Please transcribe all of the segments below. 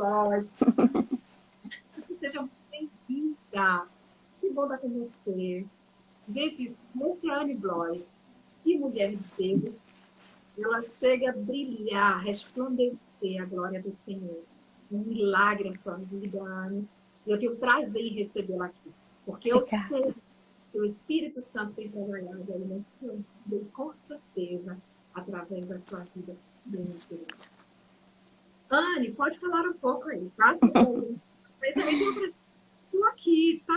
Blois. Seja bem-vinda. Que bom estar com você. Gente, esse Anne Blois, que mulher de Deus, ela chega a brilhar, resplandecer a glória do Senhor. Um milagre a sua vida, Anne. E eu tenho prazer em recebê-la aqui, porque eu Obrigada. sei que o Espírito Santo tem trabalhado aí nesse tempo, e com certeza, através da sua vida. Anne, pode falar um pouco aí, tá? Mas também estou aqui, tá?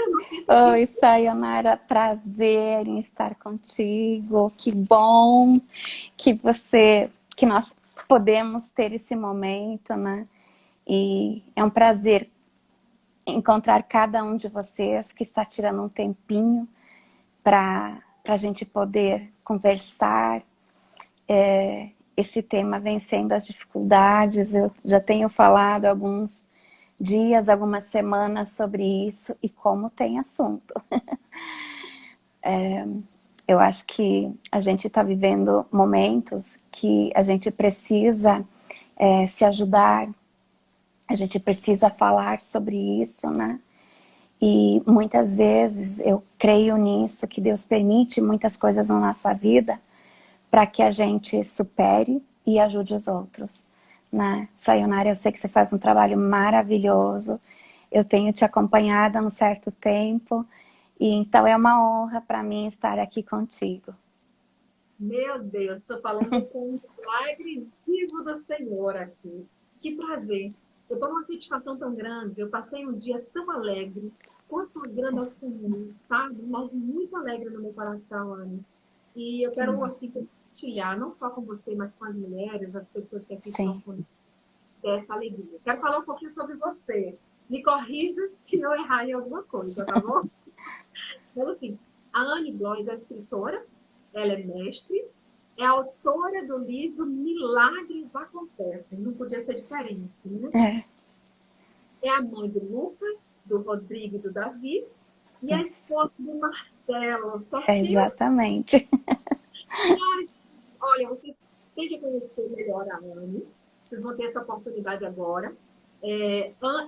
Não sinto Oi, Sayonara, prazer em estar contigo. Que bom que nós podemos ter esse momento, né? E é um prazer encontrar cada um de vocês que está tirando um tempinho para a gente poder conversar. Esse tema vencendo as dificuldades, eu já tenho falado alguns dias, algumas semanas sobre isso e como tem assunto. Eu acho que a gente está vivendo momentos que a gente precisa se ajudar, a gente precisa falar sobre isso, né? E muitas vezes eu creio nisso, que Deus permite muitas coisas na nossa vida para que a gente supere e ajude os outros, né? Sayonara, eu sei que você faz um trabalho maravilhoso, eu tenho te acompanhado há um certo tempo, e então é uma honra para mim estar aqui contigo. Meu Deus, estou falando com um milagre vivo do Senhor aqui. Que prazer. Eu estou numa satisfação tão grande. Eu passei um dia tão alegre, consagrando ao Senhor, sabe? Mas muito alegre no meu coração, Anne. E eu Que quero, bom. assim, compartilhar, não só com você, mas com as mulheres, as pessoas que aqui estão Sim. comigo, dessa alegria. Quero falar um pouquinho sobre você. Me corrija se eu errar em alguma coisa, tá bom? Então, assim, a Anne Blois é escritora, ela é mestre, é autora do livro Milagres Acontecem, não podia ser diferente, né? É, É a mãe do Lucas, do Rodrigo e do Davi, e a isso. esposa do Marcelo, É certinho? exatamente. Ai, olha, vocês têm que conhecer melhor a Anne, vocês vão ter essa oportunidade agora.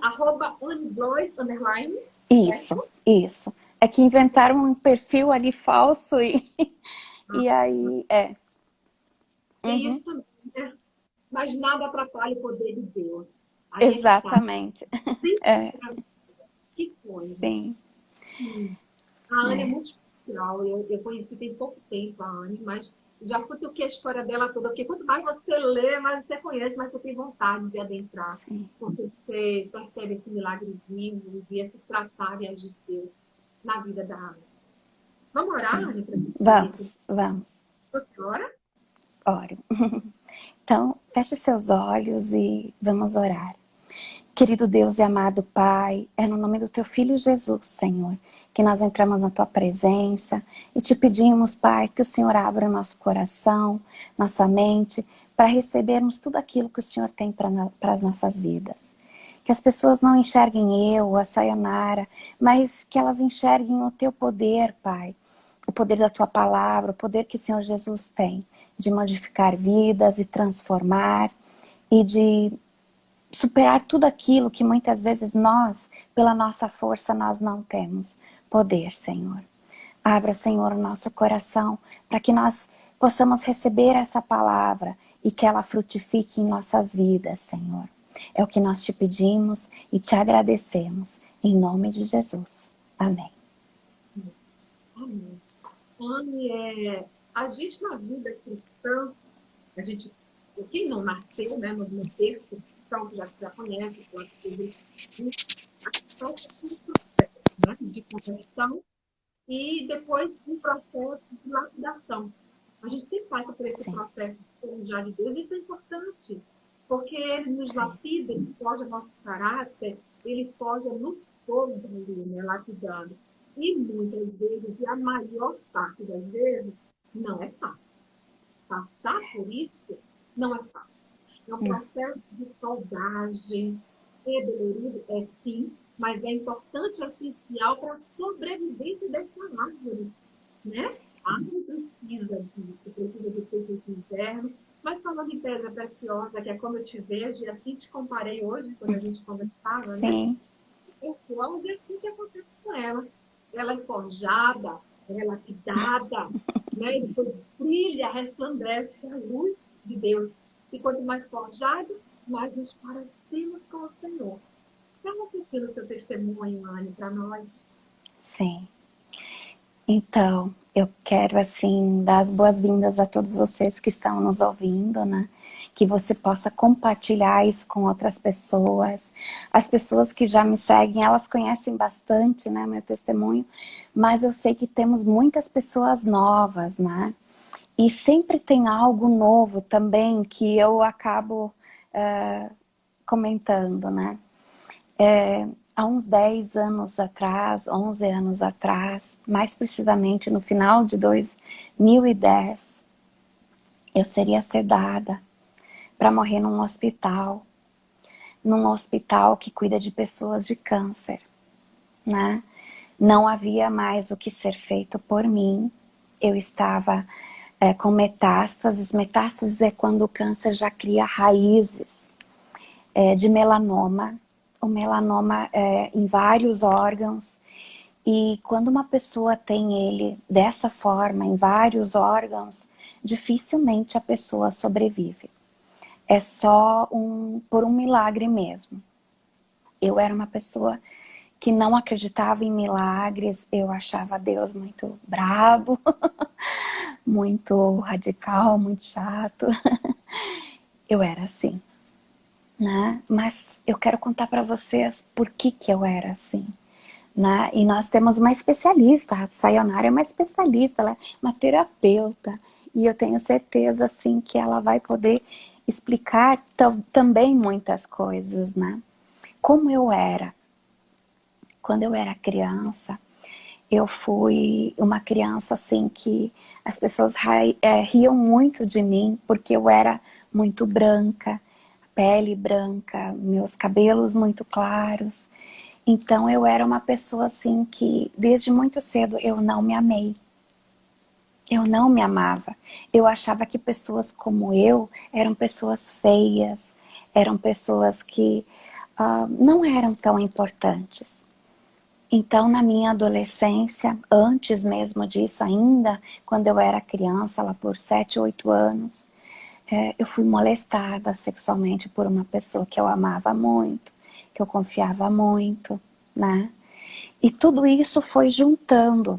Arroba Anne Blois, underline, Isso, certo? isso. É que inventaram um perfil ali falso e aí, Tem isso Uhum, também, né? Mas nada atrapalha o poder de Deus. Aí é que está. exatamente. É, Que coisa. sim, A Anne é é, muito especial. Eu conheci tem pouco tempo a Anne, mas já cutuquei a história dela toda. Porque quanto mais você lê, mais você conhece, mais você tem vontade de adentrar. sim, Porque você percebe esse milagre vivo e esse tratar e agir de Deus na vida da Anne. Vamos orar, sim. Anne, para a gente poder Vamos, vamos. ora? Ore. Então, feche seus olhos e vamos orar. Querido Deus e amado Pai, é no nome do Teu Filho Jesus, Senhor, que nós entramos na Tua presença e te pedimos, Pai, que o Senhor abra nosso coração, nossa mente, para recebermos tudo aquilo que o Senhor tem para as nossas vidas. Que as pessoas não enxerguem eu, a Sayonara, mas que elas enxerguem o Teu poder, Pai, o poder da Tua palavra, o poder que o Senhor Jesus tem de modificar vidas e transformar e de superar tudo aquilo que muitas vezes nós, pela nossa força, nós não temos poder, Senhor. Abra, Senhor, o nosso coração para que nós possamos receber essa palavra e que ela frutifique em nossas vidas, Senhor. É o que nós te pedimos e te agradecemos. Em nome de Jesus. Amém. Amém. Anne, a gente na vida cristã, a gente, quem não nasceu, né, no texto cristão, que já conhece, pode ser, então, né, de conversão e depois um processo de lapidação. A gente sempre passa por esse Sim, processo já de Deus, e isso é importante, porque ele nos sim, lapida, ele forja nosso caráter, ele forja no fogo ali, né, lapidando. E muitas vezes, e a maior parte das vezes, não é fácil. Passar por isso não é fácil. É um não, processo de soldagem. É dolorido? É sim, mas é importante, é essencial para a sobrevivência dessa árvore, né? sim, A árvore precisa disso, precisa de recursos internos, Mas falando em pedra preciosa, que é como eu te vejo, e assim te comparei hoje, quando a gente conversava, né? Sim, Pessoal, e assim que acontece com ela. Ela é forjada, ela é lapidada, né? E depois brilha, resplandece a luz de Deus. E quanto mais forjado, mais nos parecemos com o Senhor. Fala um pouquinho do seu testemunho, Anne, para nós. sim. Então, eu quero, assim, dar as boas-vindas a todos vocês que estão nos ouvindo, né? Que você possa compartilhar isso com outras pessoas. As pessoas que já me seguem, elas conhecem bastante, né, meu testemunho, mas eu sei que temos muitas pessoas novas, né? E sempre tem algo novo também que eu acabo comentando, né? Há uns 10 anos atrás, 11 anos atrás, mais precisamente no final de 2010, eu seria sedada para morrer num hospital que cuida de pessoas de câncer, né? Não havia mais o que ser feito por mim. Eu estava com metástases. Metástases é quando o câncer já cria raízes de melanoma. O melanoma é em vários órgãos. E quando uma pessoa tem ele dessa forma, em vários órgãos, dificilmente a pessoa sobrevive. É só por um milagre mesmo. Eu era uma pessoa que não acreditava em milagres, eu achava Deus muito brabo, muito radical, muito chato. Eu era assim, né? Mas eu quero contar para vocês por que eu era assim. Né? E nós temos uma especialista, a Sayonara é uma especialista, ela é uma terapeuta, e eu tenho certeza assim que ela vai poder explicar também muitas coisas, né? Como eu era. Quando eu era criança, eu fui uma criança assim que as pessoas riam muito de mim porque eu era muito branca, pele branca, meus cabelos muito claros. Então eu era uma pessoa assim que desde muito cedo eu não me amei. Eu não me amava. Eu achava que pessoas como eu eram pessoas feias, eram pessoas que não eram tão importantes. Então, na minha adolescência, antes mesmo disso ainda, quando eu era criança, lá por 7, 8 anos, eu fui molestada sexualmente por uma pessoa que eu amava muito, que eu confiava muito, né? E tudo isso foi juntando.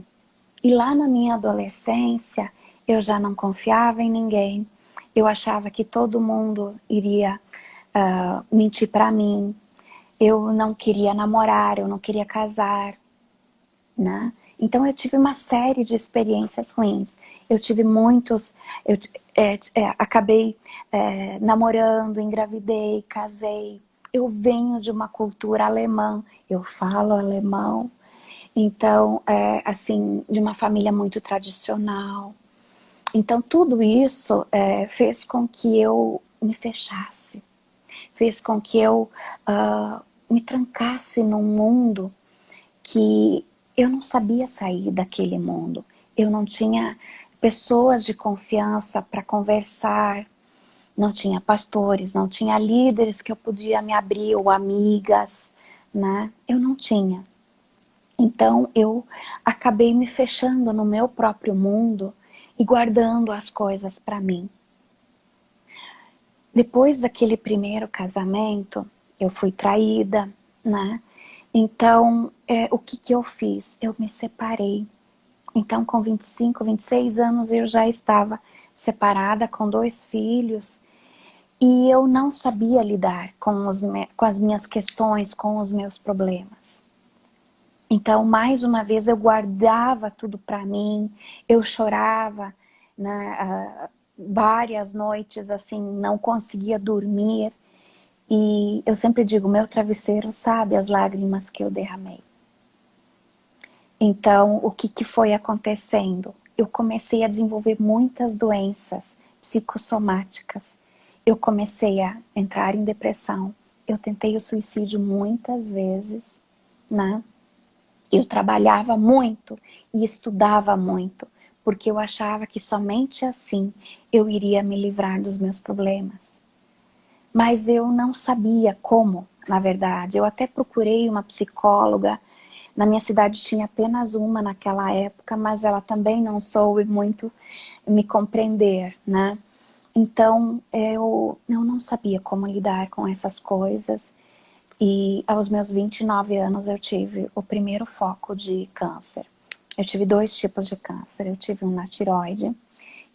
E lá na minha adolescência, eu já não confiava em ninguém. Eu achava que todo mundo iria mentir para mim. Eu não queria namorar, eu não queria casar, né? Então eu tive uma série de experiências ruins. Eu tive muitos, acabei namorando, engravidei, casei. Eu venho de uma cultura alemã, eu falo alemão, então, assim, de uma família muito tradicional. Então tudo isso fez com que eu me fechasse, fez com que eu me trancasse num mundo que eu não sabia sair daquele mundo. Eu não tinha pessoas de confiança para conversar, não tinha pastores, não tinha líderes que eu podia me abrir, ou amigas, né? Eu não tinha. Então eu acabei me fechando no meu próprio mundo e guardando as coisas para mim. Depois daquele primeiro casamento, eu fui traída, né? Então, o que eu fiz? Eu me separei. Então, com 25, 26 anos, eu já estava separada com 2 filhos e eu não sabia lidar com as minhas questões, com os meus problemas. Então, mais uma vez, eu guardava tudo para mim, eu chorava, né, várias noites, assim, não conseguia dormir. E eu sempre digo, meu travesseiro sabe as lágrimas que eu derramei. Então, o que foi acontecendo? Eu comecei a desenvolver muitas doenças psicossomáticas. Eu comecei a entrar em depressão. Eu tentei o suicídio muitas vezes, né? Eu trabalhava muito e estudava muito, porque eu achava que somente assim eu iria me livrar dos meus problemas. Mas eu não sabia como, na verdade. Eu até procurei uma psicóloga. Na minha cidade tinha apenas uma naquela época, mas ela também não soube muito me compreender, né? Então, eu não sabia como lidar com essas coisas. E aos meus 29 anos eu tive o primeiro foco de câncer. Eu tive 2 tipos de câncer. Eu tive um na tireoide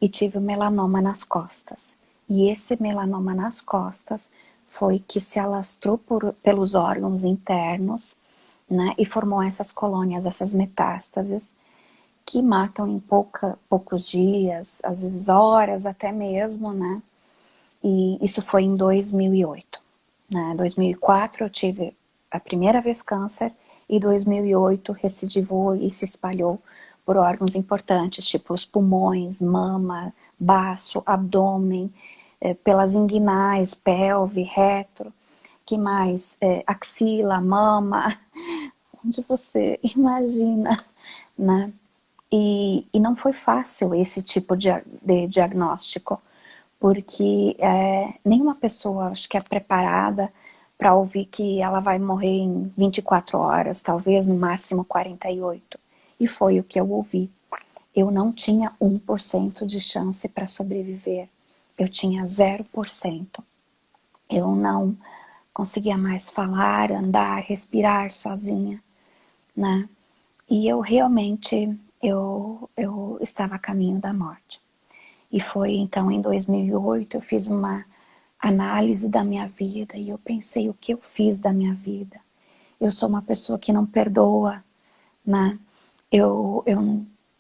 e tive um melanoma nas costas. E esse melanoma nas costas foi que se alastrou pelos órgãos internos, né, e formou essas colônias, essas metástases, que matam em poucos dias, às vezes horas até mesmo, né? E isso foi em 2008. Né? 2004 eu tive a primeira vez câncer e 2008 recidivou e se espalhou por órgãos importantes, tipo os pulmões, mama, baço, abdômen, pelas inguinais, pelve, retro, que mais? Axila, mama, onde você imagina, né? E não foi fácil esse tipo de diagnóstico, porque nenhuma pessoa acho que é preparada para ouvir que ela vai morrer em 24 horas, talvez no máximo 48. E foi o que eu ouvi. Eu não tinha 1% de chance para sobreviver. Eu tinha 0%. Eu não conseguia mais falar, andar, respirar sozinha, né? E eu realmente, eu estava a caminho da morte. E foi então em 2008 eu fiz uma análise da minha vida e eu pensei o que eu fiz da minha vida. Eu sou uma pessoa que não perdoa, né? Eu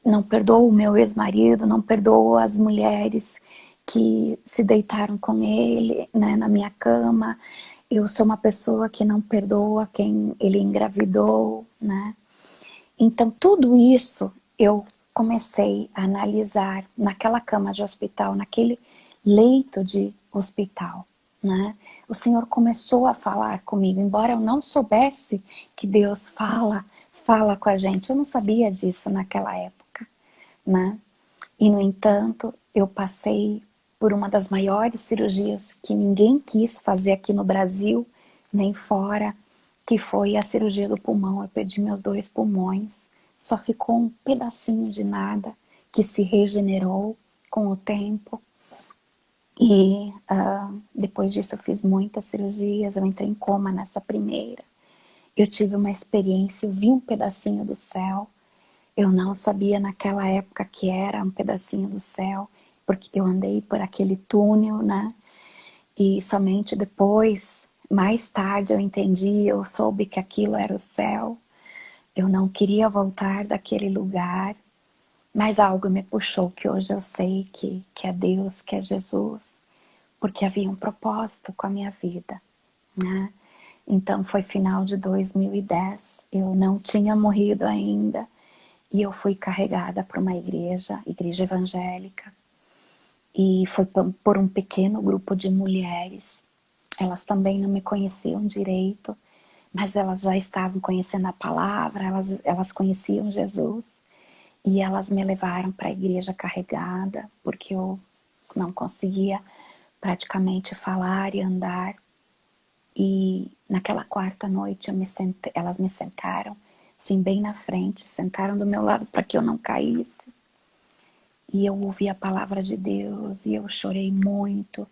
não perdoo o meu ex-marido, não perdoo as mulheres que se deitaram com ele, né, na minha cama. Eu sou uma pessoa que não perdoa quem ele engravidou, né? Então, tudo isso eu comecei a analisar naquela cama de hospital, naquele leito de hospital, né? O Senhor começou a falar comigo, embora eu não soubesse que Deus fala com a gente. Eu não sabia disso naquela época, né? E, no entanto, eu passei por uma das maiores cirurgias que ninguém quis fazer aqui no Brasil, nem fora, que foi a cirurgia do pulmão. Eu perdi meus 2 pulmões, só ficou um pedacinho de nada que se regenerou com o tempo. E depois disso eu fiz muitas cirurgias, eu entrei em coma nessa primeira. Eu tive uma experiência, eu vi um pedacinho do céu. Eu não sabia naquela época que era um pedacinho do céu, porque eu andei por aquele túnel, né? E somente depois, mais tarde, eu entendi, eu soube que aquilo era o céu. Eu não queria voltar daquele lugar, mas algo me puxou, que hoje eu sei que é Deus, que é Jesus, porque havia um propósito com a minha vida, né? Então foi final de 2010, eu não tinha morrido ainda, e eu fui carregada para uma igreja evangélica, e foi por um pequeno grupo de mulheres. Elas também não me conheciam direito, mas elas já estavam conhecendo a palavra, elas conheciam Jesus, e elas me levaram para a igreja carregada, porque eu não conseguia praticamente falar e andar. E naquela quarta noite elas me sentaram, assim, bem na frente, sentaram do meu lado para que eu não caísse. E eu ouvi a palavra de Deus e eu chorei muito.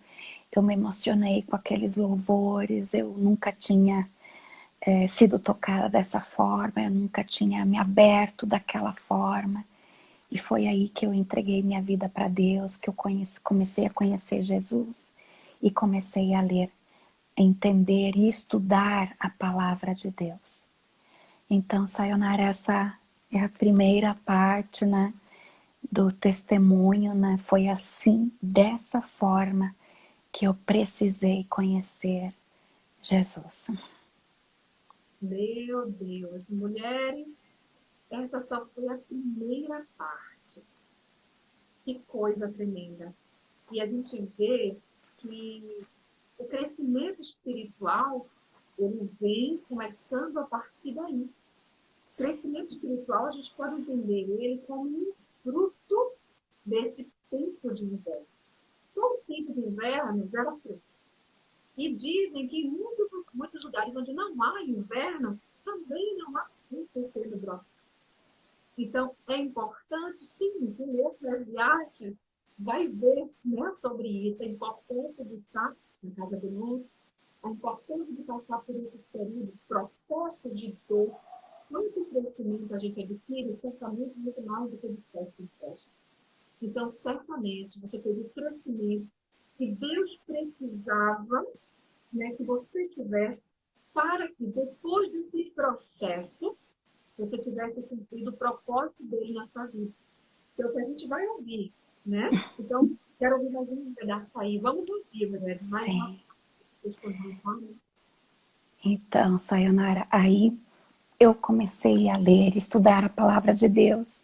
Eu me emocionei com aqueles louvores. Eu nunca tinha sido tocada dessa forma. Eu nunca tinha me aberto daquela forma. E foi aí que eu entreguei minha vida para Deus, que eu comecei a conhecer Jesus. E comecei a ler, a entender e estudar a palavra de Deus. Então, Sayonara, essa é a primeira parte, né, do testemunho, né? Foi assim, dessa forma, que eu precisei conhecer Jesus. Meu Deus, mulheres, essa só foi a primeira parte. Que coisa tremenda. E a gente vê que o crescimento espiritual, ele vem começando a partir daí. O crescimento espiritual, a gente pode entender ele como um fruto desse tempo de vida. todo tempo de inverno gera frio. E dizem que em muitos lugares onde não há inverno, também não há frio terceiro brotar. Então, é importante, sim, que o Eclesiastes vai ver, né, sobre isso, a importância de estar na casa do outro, a importância de passar por esses períodos, processo de dor. Quanto crescimento a gente adquire, certamente muito mais do que de festa em festa. Então, certamente, você teve o crescimento que Deus precisava, né, que você tivesse, para que depois desse processo, você tivesse cumprido o propósito dele na sua vida. Que é o que a gente vai ouvir, né? Então, quero ouvir mais um pedaço aí. Vamos ouvir, mulheres, mais uma Sim. testemunho. Então, Sayonara, aí eu comecei a ler, estudar a palavra de Deus.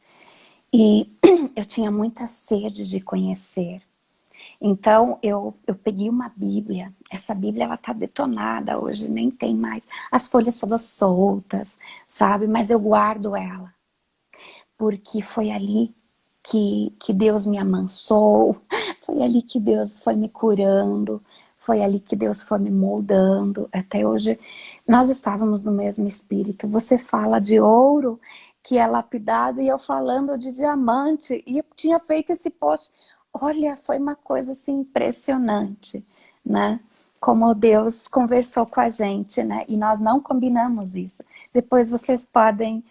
E eu tinha muita sede de conhecer. Então, eu peguei uma Bíblia. Essa Bíblia, ela tá detonada hoje, nem tem mais. As folhas todas soltas, sabe? Mas eu guardo ela. Porque foi ali que Deus me amansou. Foi ali que Deus foi me curando. Foi ali que Deus foi me moldando. Até hoje, nós estávamos no mesmo espírito. Você fala de ouro que é lapidado e eu falando de diamante. E eu tinha feito esse post. Olha, foi uma coisa assim impressionante, né? Como Deus conversou com a gente, né? E nós não combinamos isso. Depois vocês podem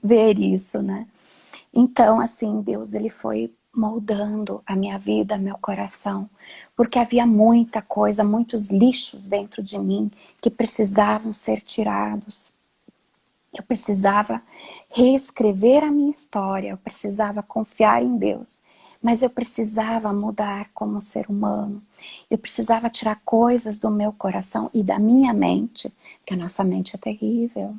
ver isso, né? Então, assim, Deus, ele foi moldando a minha vida, meu coração, porque havia muita coisa, muitos lixos dentro de mim que precisavam ser tirados. Eu precisava reescrever a minha história, eu precisava confiar em Deus, mas eu precisava mudar como ser humano. Eu precisava tirar coisas do meu coração e da minha mente, porque a nossa mente é terrível.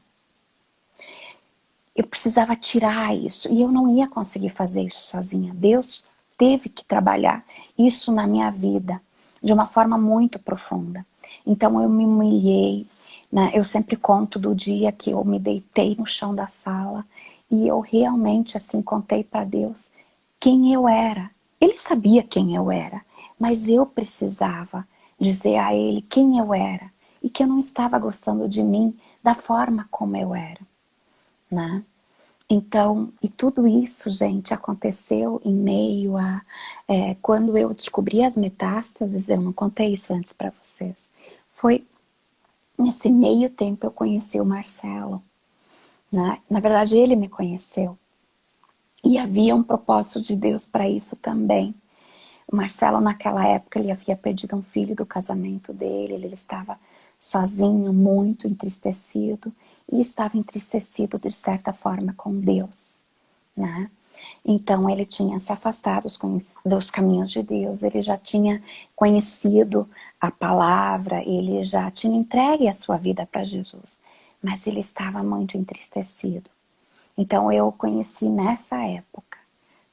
Eu precisava tirar isso e eu não ia conseguir fazer isso sozinha. Deus teve que trabalhar isso na minha vida de uma forma muito profunda. Então eu me humilhei, né? Eu sempre conto do dia que eu me deitei no chão da sala e eu realmente assim contei para Deus quem eu era. Ele sabia quem eu era, mas eu precisava dizer a ele quem eu era e que eu não estava gostando de mim da forma como eu era, né? Então, e tudo isso, gente, aconteceu em meio a... quando eu descobri as metástases, eu não contei isso antes para vocês. Foi nesse meio tempo eu conheci o Marcelo, né? Na verdade, ele me conheceu. E havia um propósito de Deus para isso também. O Marcelo, naquela época, ele havia perdido um filho do casamento dele, ele estava sozinho, muito entristecido, e estava entristecido de certa forma com Deus, né? Então ele tinha se afastado dos caminhos de Deus, ele já tinha conhecido a palavra, ele já tinha entregue a sua vida para Jesus, mas ele estava muito entristecido. Então eu o conheci nessa época,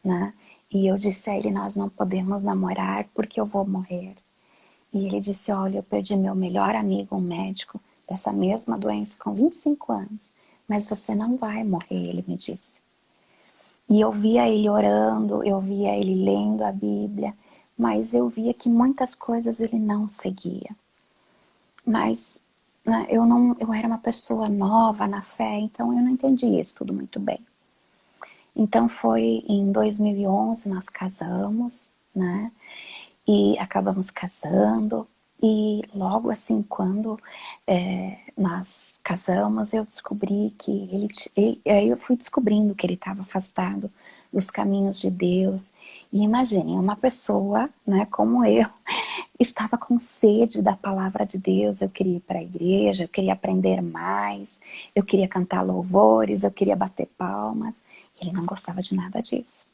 né? E eu disse a ele, nós não podemos namorar porque eu vou morrer. E ele disse, olha, eu perdi meu melhor amigo, um médico, dessa mesma doença com 25 anos. Mas você não vai morrer, ele me disse. E eu via ele orando, eu via ele lendo a Bíblia, mas eu via que muitas coisas ele não seguia. Mas né, eu era uma pessoa nova na fé, então eu não entendia isso tudo muito bem. Então foi em 2011 nós casamos, né? E acabamos casando. E logo assim, quando nós casamos, eu descobri que aí eu fui descobrindo que ele estava afastado dos caminhos de Deus. E imaginem, uma pessoa, né, como eu, estava com sede da palavra de Deus. Eu queria ir para a igreja, eu queria aprender mais, eu queria cantar louvores, eu queria bater palmas. Ele não gostava de nada disso.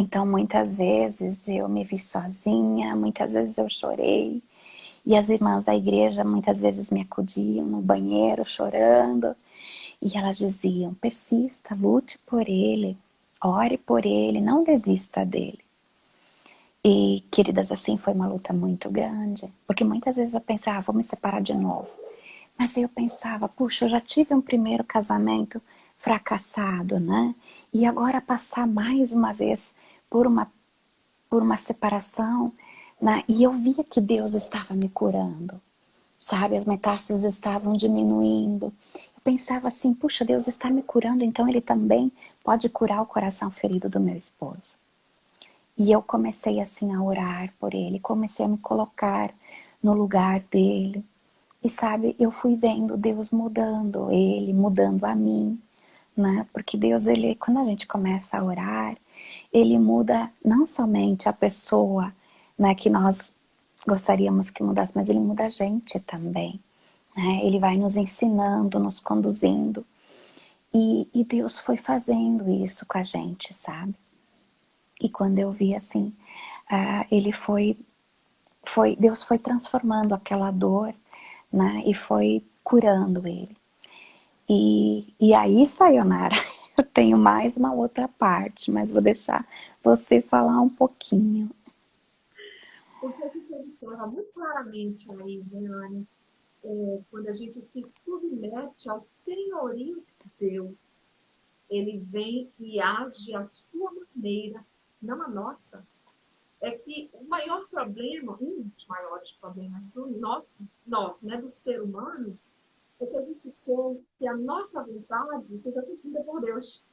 Então, muitas vezes eu me vi sozinha, muitas vezes eu chorei. E as irmãs da igreja muitas vezes me acudiam no banheiro chorando. E elas diziam, persista, lute por ele, ore por ele, não desista dele. E, queridas, assim foi uma luta muito grande. Porque muitas vezes eu pensava, vou me separar de novo. Mas aí eu pensava, puxa, eu já tive um primeiro casamento fracassado, né? E agora passar mais uma vez por uma separação, né? E eu via que Deus estava me curando, sabe? As metástases estavam diminuindo. Eu pensava assim, puxa, Deus está me curando, então Ele também pode curar o coração ferido do meu esposo. E eu comecei assim a orar por ele, comecei a me colocar no lugar dele. E sabe, eu fui vendo Deus mudando ele, mudando a mim, né? Porque Deus, ele, quando a gente começa a orar, ele muda não somente a pessoa, né, que nós gostaríamos que mudasse, mas ele muda a gente também, né? Ele vai nos ensinando, nos conduzindo. E Deus foi fazendo isso com a gente, sabe? E quando eu vi assim, ele Deus foi transformando aquela dor, né? E foi curando ele. E aí, Sayonara, eu tenho mais uma outra parte, mas vou deixar você falar um pouquinho. Porque a gente observa muito claramente aí, Dani, quando a gente se submete ao senhorio de Deus, ele vem e age à sua maneira, não a nossa. É que o maior problema, um dos maiores problemas do nosso, né, do ser humano, é que a gente quer que a nossa vontade seja cumprida por Deus.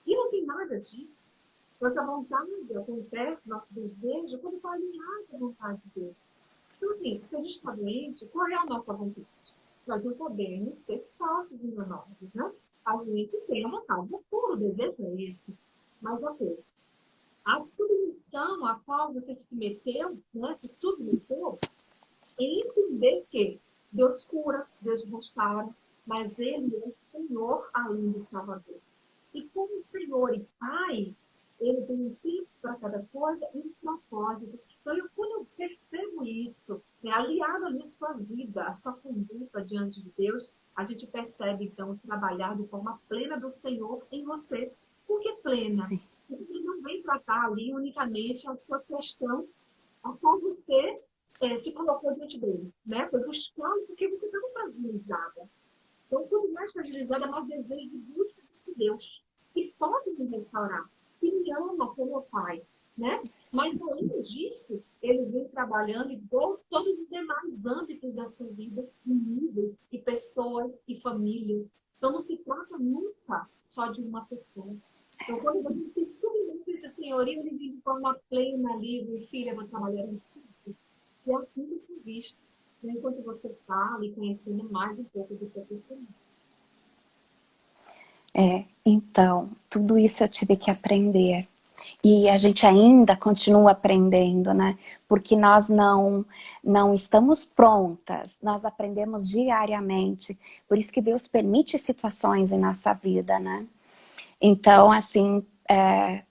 E não tem nada disso. Nossa vontade acontece, nosso desejo, quando está alinhado à vontade de Deus. Então, assim, se a gente está doente, qual é a nossa vontade? Nós não podemos ser falsos enganosos, né? A gente tem a vontade, o puro desejo é esse. Mas, ok, a submissão a qual você se meteu, né, se submeteu, é entender que Deus cura, Deus restaura, mas Ele é o Senhor além de Salvador. E como Senhor e Pai, Ele tem um tempo para cada coisa e um propósito. Então, quando eu percebo isso, né, aliado à sua vida, a sua conduta diante de Deus, a gente percebe, então, trabalhar de forma plena do Senhor em você. Por que plena? Sim. Porque Ele não vem tratar ali unicamente a sua questão, a qual você se colocou diante dele, né? Foi buscar porque você estava fragilizada. Então, quando mais fragilizada, mais desejo de busca de Deus, que pode me restaurar, que me ama como meu Pai, né? Mas, além disso, ele vem trabalhando em todos os demais âmbitos da sua vida, em níveis, e pessoas, e famílias. Então, não se trata nunca só de uma pessoa. Então, quando você se submete a esse senhorio, ele vem de forma plena, livre, filha, vou trabalhar em tudo. E é assim que eu fui visto, né? Enquanto você fala e conhecendo mais um pouco do seu personagem. Então, tudo isso eu tive que aprender. E a gente ainda continua aprendendo, né? Porque nós não estamos prontas, nós aprendemos diariamente. Por isso que Deus permite situações em nossa vida, né? Então, assim,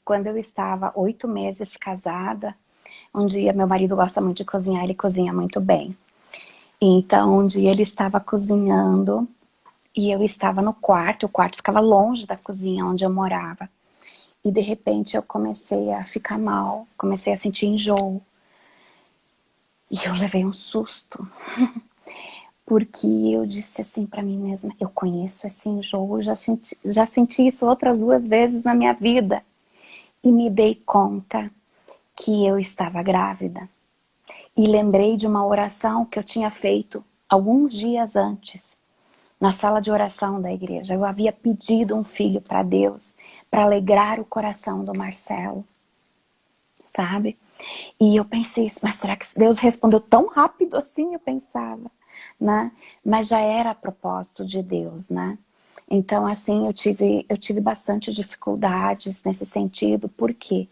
quando eu estava 8 meses casada, um dia, meu marido gosta muito de cozinhar, ele cozinha muito bem. Então, um dia ele estava cozinhando e eu estava no quarto, o quarto ficava longe da cozinha onde eu morava. E de repente eu comecei a ficar mal, comecei a sentir enjoo. E eu levei um susto, porque eu disse assim para mim mesma, eu conheço esse enjoo, já senti isso outras 2 vezes na minha vida. E me dei conta que eu estava grávida. E lembrei de uma oração que eu tinha feito alguns dias antes, na sala de oração da igreja. Eu havia pedido um filho para Deus, para alegrar o coração do Marcelo, sabe? E eu pensei, mas será que Deus respondeu tão rápido assim? Eu pensava, né? Mas já era a propósito de Deus, né? Então, assim, eu tive bastante dificuldades nesse sentido. Por quê?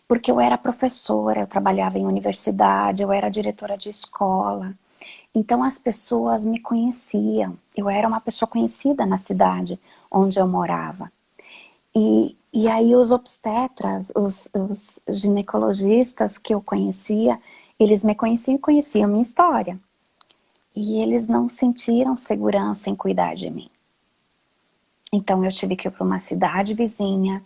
Porque eu era professora, eu trabalhava em universidade, eu era diretora de escola. Então as pessoas me conheciam. Eu era uma pessoa conhecida na cidade onde eu morava. E aí os obstetras, os ginecologistas que eu conhecia, eles me conheciam e conheciam a minha história. E eles não sentiram segurança em cuidar de mim. Então eu tive que ir para uma cidade vizinha.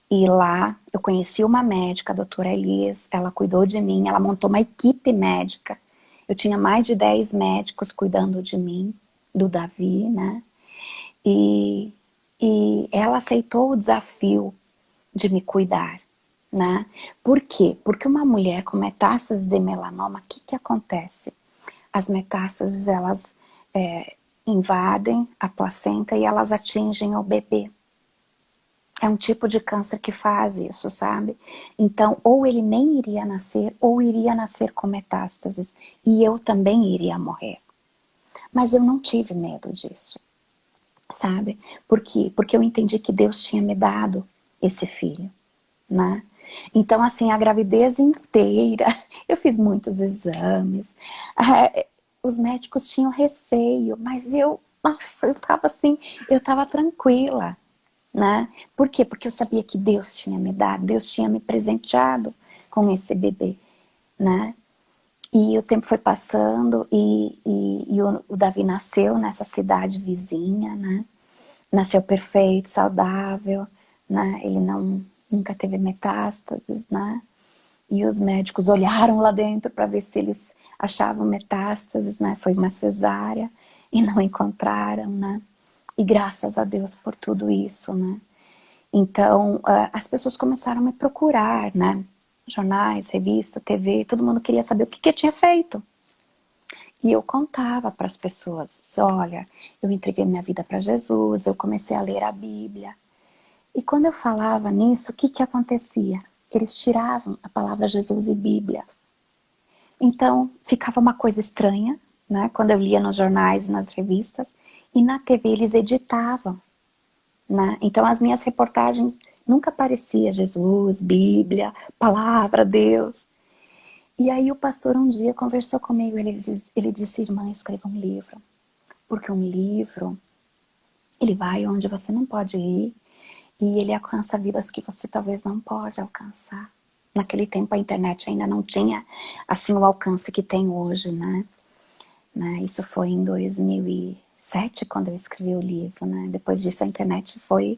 E lá eu conheci uma médica, a doutora Elias, ela cuidou de mim, ela montou uma equipe médica. Eu tinha mais de 10 médicos cuidando de mim, do Davi, né? E ela aceitou o desafio de me cuidar. né? Por quê? Porque uma mulher com metástases de melanoma, o que acontece? As metástases, elas invadem a placenta e elas atingem o bebê. É um tipo de câncer que faz isso, sabe? Então, ou ele nem iria nascer, ou iria nascer com metástases. E eu também iria morrer. Mas eu não tive medo disso, sabe? Por quê? Porque eu entendi que Deus tinha me dado esse filho, né? Então, assim, a gravidez inteira, eu fiz muitos exames, os médicos tinham receio, mas nossa, eu tava assim, eu tava tranquila, né? Por quê? Porque eu sabia que Deus tinha me dado, Deus tinha me presenteado com esse bebê, né? E o tempo foi passando e o Davi nasceu nessa cidade vizinha, né? Nasceu perfeito, saudável, né? Ele nunca teve metástases, né? E os médicos olharam lá dentro para ver se eles achavam metástases, né? Foi uma cesárea e não encontraram, né? E graças a Deus por tudo isso, né? Então, as pessoas começaram a me procurar, né? Jornais, revista, TV, todo mundo queria saber o que eu tinha feito. E eu contava para as pessoas, olha, eu entreguei minha vida para Jesus, eu comecei a ler a Bíblia. E quando eu falava nisso, o que acontecia? Eles tiravam a palavra Jesus e Bíblia. Então, ficava uma coisa estranha, né? Quando eu lia nos jornais e nas revistas, e na TV eles editavam, né? Então, as minhas reportagens nunca aparecia Jesus, Bíblia, palavra, Deus. E aí o pastor um dia conversou comigo, ele disse, irmã, escreva um livro. Porque um livro, ele vai onde você não pode ir e ele alcança vidas que você talvez não pode alcançar. Naquele tempo a internet ainda não tinha assim o alcance que tem hoje, né? Isso foi em 2007 quando eu escrevi o livro, né? Depois disso a internet foi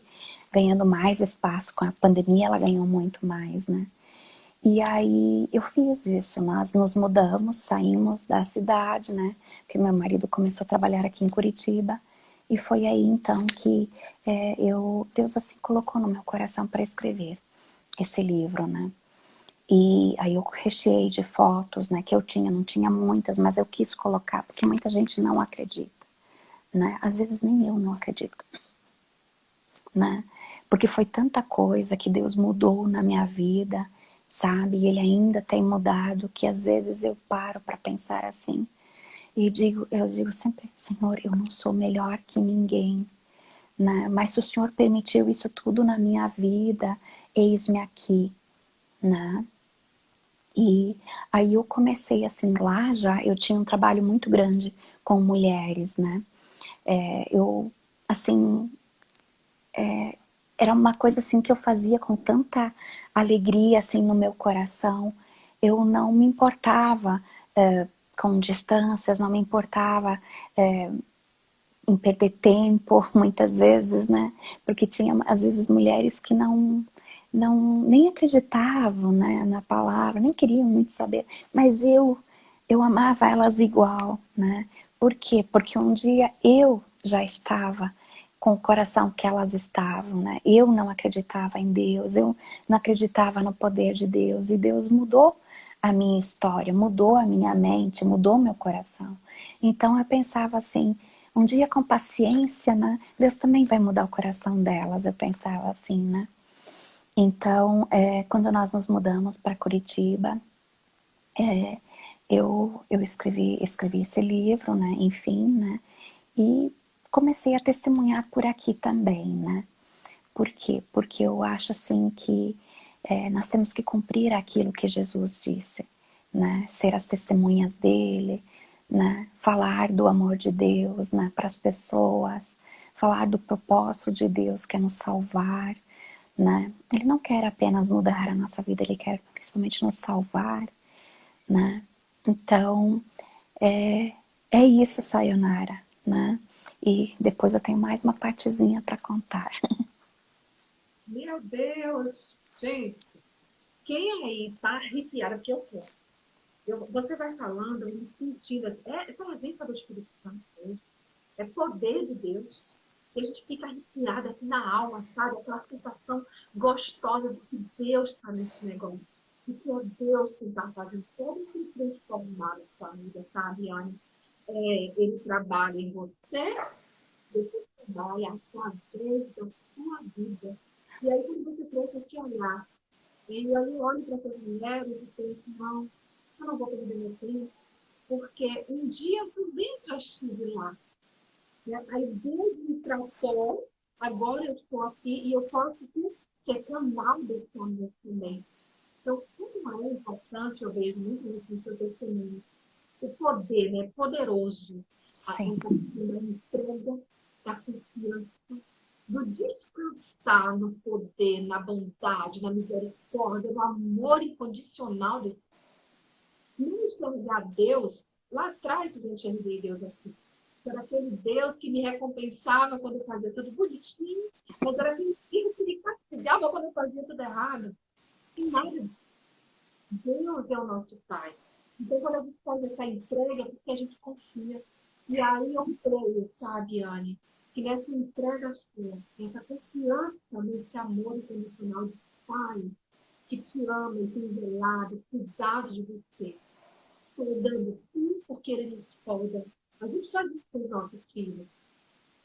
ganhando mais espaço, com a pandemia ela ganhou muito mais, né? E aí eu fiz isso, nós nos mudamos, saímos da cidade, né? Porque meu marido começou a trabalhar aqui em Curitiba. E foi aí então que Deus assim colocou no meu coração para escrever esse livro, né? E aí eu recheei de fotos, né? Que eu tinha, não tinha muitas, mas eu quis colocar, porque muita gente não acredita, né? Às vezes nem eu não acredito, né? Porque foi tanta coisa que Deus mudou na minha vida, sabe? E Ele ainda tem mudado, que às vezes eu paro para pensar assim, e eu digo sempre, Senhor, eu não sou melhor que ninguém, né? Mas se o Senhor permitiu isso tudo na minha vida, eis-me aqui, né? E aí eu comecei assim, lá já eu tinha um trabalho muito grande com mulheres, né? Eu, assim, era uma coisa assim que eu fazia com tanta alegria assim no meu coração. Eu não me importava com distâncias, não me importava em perder tempo, muitas vezes, né? Porque tinha, às vezes, mulheres que nem acreditavam, né, na palavra, nem queriam muito saber, mas eu amava elas igual, né? Por quê? Porque um dia eu já estava com o coração que elas estavam, né? Eu não acreditava em Deus, eu não acreditava no poder de Deus, e Deus mudou a minha história, mudou a minha mente, mudou meu coração. Então eu pensava assim, um dia com paciência, né? Deus também vai mudar o coração delas, eu pensava assim, né? Então, quando nós nos mudamos para Curitiba, eu escrevi esse livro, né? Enfim, né? E comecei a testemunhar por aqui também, né? Por quê? Porque eu acho assim que nós temos que cumprir aquilo que Jesus disse, né? Ser as testemunhas dele, né? Falar do amor de Deus, né? Para as pessoas, falar do propósito de Deus que é nos salvar, né? Ele não quer apenas mudar a nossa vida, ele quer principalmente nos salvar, né? Então, é, é isso, Sayonara, né? E depois eu tenho mais uma partezinha para contar. Meu Deus! Gente, quem aí tá arrepiada, porque eu quero. Você vai falando, eu me sentindo, é presença do Espírito Santo mesmo, é poder de Deus, e a gente fica arrepiado. arrepiada assim na alma, sabe? Aquela sensação gostosa de que Deus está nesse negócio. De que é Deus que está fazendo todo esse transformar a sua vida, sabe, Anne? Ele trabalha em você, você trabalha através da sua vida. E aí, quando você trouxe esse olhar, e aí eu olho para essas mulheres e penso, não, eu não vou perder meu tempo, porque um dia eu também já estive lá. Né? Aí Deus me tratou, agora eu estou aqui e eu posso ser canal desse amor também. Então, como é importante, eu vejo muito isso no seu testemunho, o poder, né? Poderoso, a Sim, da entrega, da confiança, do descansar no poder, na bondade, na misericórdia, no amor incondicional desse. Não enxergar Deus, lá atrás eu enxerguei Deus assim. Era aquele Deus que me recompensava quando eu fazia tudo bonitinho, mas era aquele Deus que me castigava quando eu fazia tudo errado. E nada. Deus é o nosso Pai. Então, quando a gente faz essa entrega, é porque a gente confia. E aí eu creio, sabe, Anne, que nessa entrega sua, nessa confiança nesse amor incondicional de Pai, que te ama e tem zelado, cuidado de você, podando sim, porque Ele nos poda. A gente faz isso com os nossos filhos.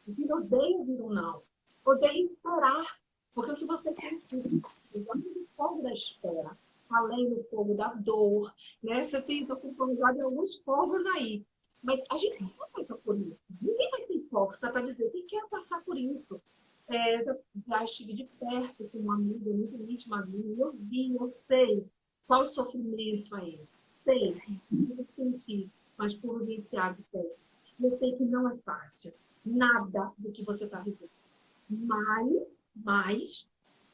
O filho odeia ouvir um não. Odeia esperar. Porque o que você precisa, exatamente no fogo da espera, além do fogo da dor, né? Você tem conformidade em alguns fogos aí. Mas a gente sim. não passa por isso. Ninguém vai ter força para dizer que quer passar por isso. Já estive de perto com uma amiga muito íntima minha, e eu vi, eu sei qual o sofrimento aí. Sei, Sim. não senti, mas por vivenciar de perto. Eu sei que não é fácil. Nada do que você está vivendo. Mas,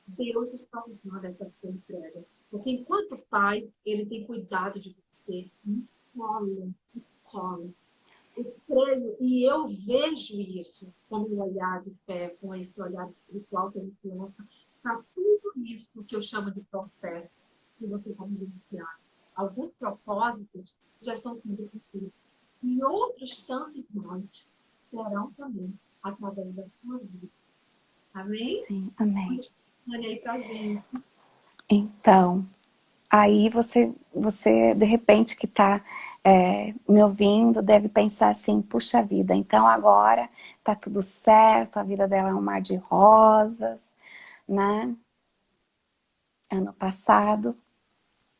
Deus está usando essa sua entrega. Porque enquanto pai, ele tem cuidado de você. Escola, escola. Eu creio e eu vejo isso como um olhar de fé, com esse olhar espiritual que a gente lança para tudo isso que eu chamo de processo que você está vivenciando. Alguns propósitos já estão sendo cumpridos. E outros tantos mais serão também através da sua vida. Amém? Sim, amém. Olha aí pra gente. Então, aí você de repente que está me ouvindo, deve pensar assim, puxa vida, então agora tá tudo certo, a vida dela é um mar de rosas, né? Ano passado,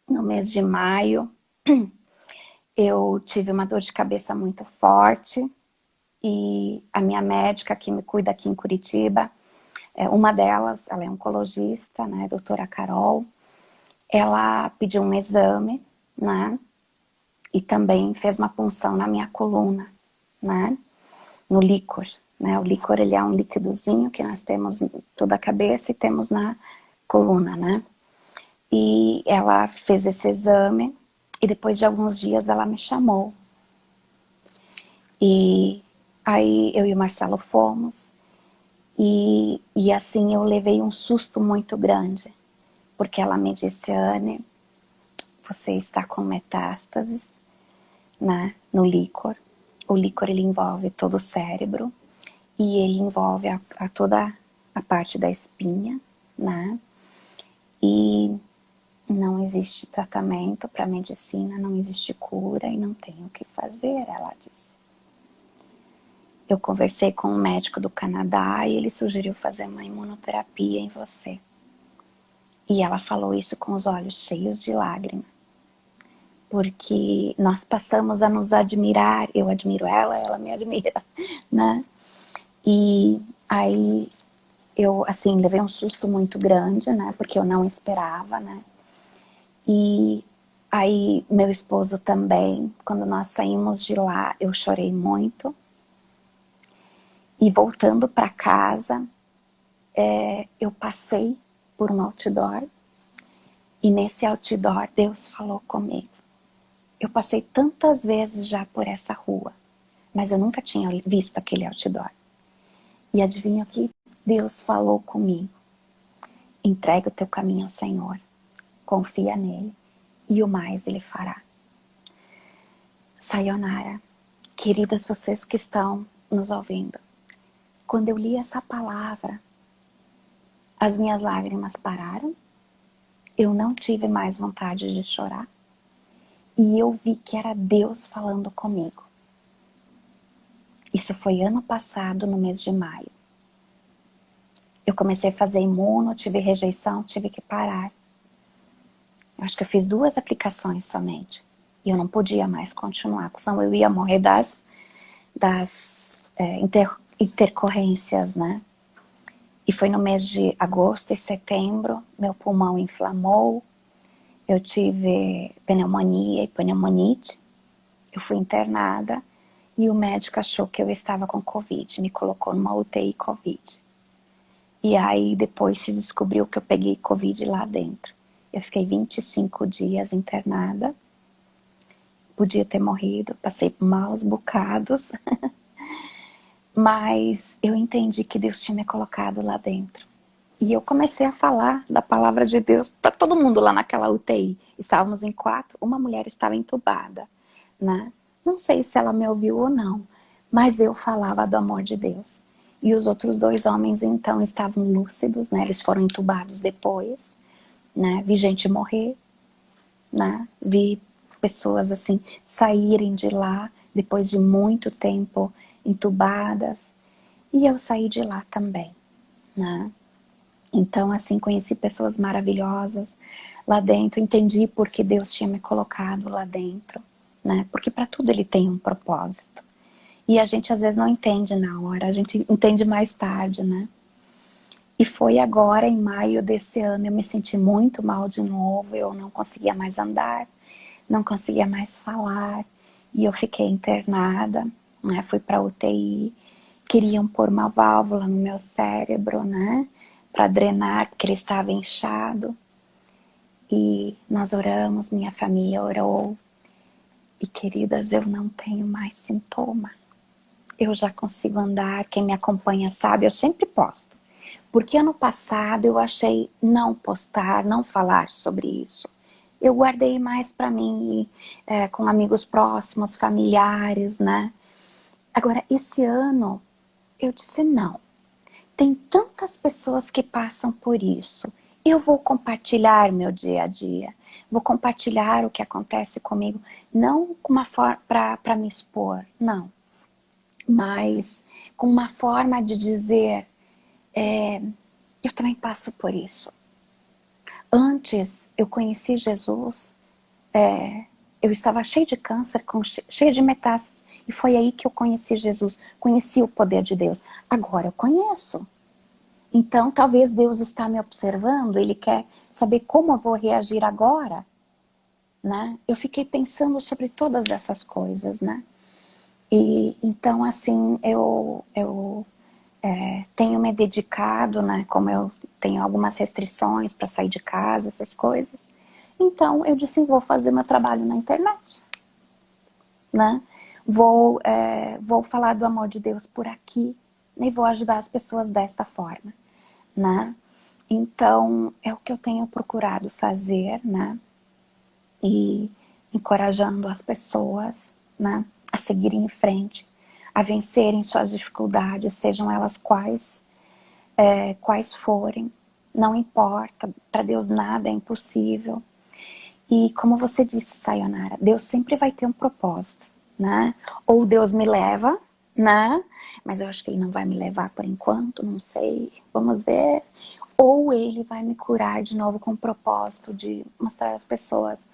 no mês de maio, eu tive uma dor de cabeça muito forte e a minha médica que me cuida aqui em Curitiba, uma delas, ela é oncologista, né, doutora Carol, ela pediu um exame, né, e também fez uma punção na minha coluna, né, no líquor, né, o líquor ele é um líquidozinho que nós temos em toda a cabeça e temos na coluna, né, e ela fez esse exame e depois de alguns dias ela me chamou e aí eu e o Marcelo fomos e assim eu levei um susto muito grande, porque ela me disse, Anne, você está com metástases, né, no líquor. O líquor ele envolve todo o cérebro e ele envolve toda a parte da espinha, né? E não existe tratamento para medicina, não existe cura e não tem o que fazer, ela disse. Eu conversei com um médico do Canadá e ele sugeriu fazer uma imunoterapia em você. E ela falou isso com os olhos cheios de lágrimas. Porque nós passamos a nos admirar, eu admiro ela, ela me admira, né? E aí eu, assim, levei um susto muito grande, né? Porque eu não esperava, né? E aí meu esposo também, quando nós saímos de lá, eu chorei muito. E voltando para casa, eu passei por um outdoor e nesse outdoor Deus falou comigo. Eu passei tantas vezes já por essa rua, mas eu nunca tinha visto aquele outdoor. E adivinha o que Deus falou comigo? Entrega o teu caminho ao Senhor, confia nele e o mais ele fará. Sayonara, queridas vocês que estão nos ouvindo, quando eu li essa palavra, as minhas lágrimas pararam, eu não tive mais vontade de chorar, e eu vi que era Deus falando comigo. Isso foi ano passado, no mês de maio. Eu comecei a fazer imuno, tive rejeição, tive que parar. Eu acho que eu fiz 2 aplicações somente. E eu não podia mais continuar, senão eu ia morrer das intercorrências, né? E foi no mês de agosto e setembro, meu pulmão inflamou, eu tive pneumonia e pneumonite, eu fui internada e o médico achou que eu estava com Covid, me colocou numa UTI Covid. E aí depois se descobriu que eu peguei Covid lá dentro. Eu fiquei 25 dias internada, podia ter morrido, passei maus bocados, mas eu entendi que Deus tinha me colocado lá dentro. E eu comecei a falar da palavra de Deus para todo mundo lá naquela UTI. Estávamos em 4, uma mulher estava entubada, né? Não sei se ela me ouviu ou não, mas eu falava do amor de Deus. E os outros 2 homens, então, estavam lúcidos, né? Eles foram entubados depois, né? Vi gente morrer, né? Vi pessoas, assim, saírem de lá depois de muito tempo entubadas. E eu saí de lá também, né? Então, assim, conheci pessoas maravilhosas lá dentro, entendi por que Deus tinha me colocado lá dentro, né? Porque para tudo Ele tem um propósito. E a gente às vezes não entende na hora, a gente entende mais tarde, né? E foi agora, em maio desse ano, eu me senti muito mal de novo, eu não conseguia mais andar, não conseguia mais falar, e eu fiquei internada, né? Fui para UTI, queriam pôr uma válvula no meu cérebro, né? Para drenar, porque ele estava inchado. E nós oramos, minha família orou. E queridas, eu não tenho mais sintoma. Eu já consigo andar, quem me acompanha sabe, eu sempre posto. Porque ano passado eu achei não postar, não falar sobre isso. Eu guardei mais para mim, com amigos próximos, familiares, né? Agora, esse ano, eu disse não. Tem tantas pessoas que passam por isso. Eu vou compartilhar meu dia a dia. Vou compartilhar o que acontece comigo. Não com uma forma para me expor, não. Mas com uma forma de dizer, eu também passo por isso. Antes eu conheci Jesus, eu estava cheia de câncer, cheia de metástases, e foi aí que eu conheci Jesus, conheci o poder de Deus. Agora eu conheço. Então talvez Deus está me observando, Ele quer saber como eu vou reagir agora, né? Eu fiquei pensando sobre todas essas coisas, né? E então assim, eu tenho me dedicado, né? Como eu tenho algumas restrições para sair de casa, essas coisas. Então eu disse, vou fazer meu trabalho na internet, né? Vou falar do amor de Deus por aqui e vou ajudar as pessoas desta forma, né? Então é o que eu tenho procurado fazer, né? E encorajando as pessoas, né? A seguirem em frente, a vencerem suas dificuldades, sejam elas quais forem, não importa, para Deus nada é impossível. E como você disse, Sayonara, Deus sempre vai ter um propósito, né? Ou Deus me leva, né? Mas eu acho que Ele não vai me levar por enquanto, não sei, vamos ver. Ou Ele vai me curar de novo com o propósito de mostrar às pessoas